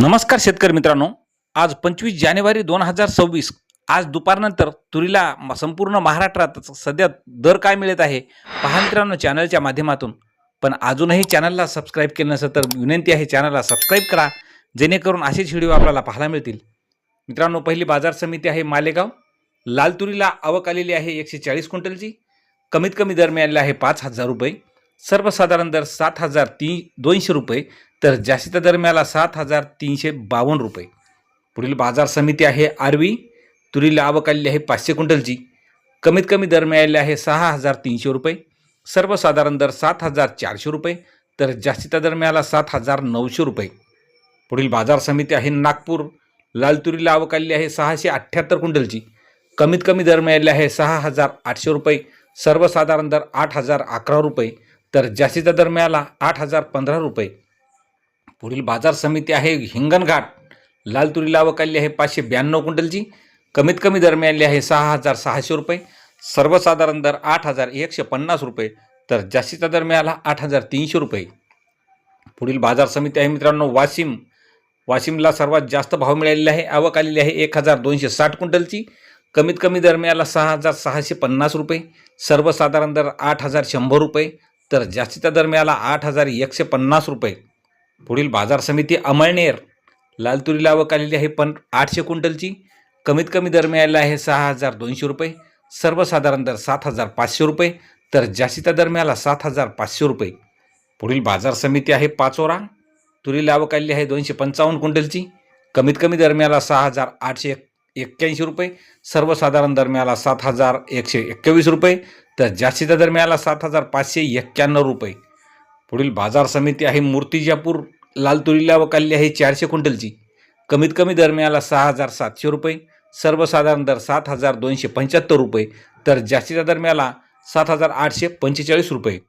नमस्कार शेतकरी मित्रांनो, आज 25 जानेवारी 2026 आज दुपारनंतर तुरीला संपूर्ण महाराष्ट्रात सध्या दर काय मिळत आहे पहा मित्रांनो चॅनलच्या माध्यमातून. पण अजूनही चॅनलला सबस्क्राईब केलं नसेल तर विनंती आहे चॅनलला सबस्क्राईब करा, जेणेकरून असेच व्हिडिओ आपल्याला पाहायला मिळतील. मित्रांनो, पहिली बाजार समिती आहे मालेगाव. लाल तुरीला आवक आलेली आहे 140 क्विंटलची. कमीत कमी दर मिळालेला आहे 5,000 रुपये. सर्वसाधारण दर 7,200 रुपये, तर जास्तीचा दर मिळाला 7,352 रुपये. पुढील बाजार समिती आहे आर्वी. तुरीला आवक आलेली आहे 500 क्विंटलची. कमीत कमी दर मिळालेले आहे 6,300 रुपये. सर्वसाधारण दर 7,400 रुपये, तर जास्तीचा दर मिळाला 7,900 रुपये. पुढील बाजार समिती आहे नागपूर. लाल तुरीला आवक आलेली आहे 678 क्विंटलची. कमीत कमी दर मिळालेले आहे 6,800 रुपये. सर्वसाधारण दर 8,011 रुपये, तर जास्तीचा दर मिळाला 8,015 रुपये. पुढील बाजार समिती आहे हिंगणघाट. लाल तुरीला आवक आलेली आहे 592 क्विंटलची. कमीत कमी दर मिळाले आहे 6,600 रुपये. सर्वसाधारण दर 8,150 रुपये, तर जास्तीचा दर मिळाला 8,300 रुपये. पुढील बाजार समिती आहे मित्रांनो वाशिम. वाशिमला सर्वात जास्त भाव मिळालेला आहे. आवक आलेली आहे 1,260 क्विंटलची. कमीत कमी दर मिळाला 6,650 रुपये. सर्वसाधारण दर 8,100 रुपये, तर जास्तीचा दर मिळाला 8,150 रुपये. पुढील बाजार समिती अमळनेर. लाल तुरीला आवक आलेली आहे 800 क्विंटलची. कमीत कमी दर मिळालेला आहे 6,200 रुपये. सर्वसाधारण दर 7,500 रुपये, तर जास्तीचा दर मिळाला 7,500 रुपये. पुढील बाजार समिती आहे पाचोरा. तुरीला आवक आलेली आहे 255 क्विंटलची. कमीत कमी दर मिळाला 6,881 रुपये. सर्वसाधारण दर मिळाला 7,121 रुपये, तर जास्तीचा दर मिळाला 7,591 रुपये. पुढील बाजार समिती आहे मूर्तिजापूर. लाल तुरीला आवक आलेली आहे 400 क्विंटलची. कमीत कमी दर मिळाला 6,700 रुपये. सर्वसाधारण दर 7,275 रुपये, तर जास्तीचा दर मिळाला 7,845 रुपये.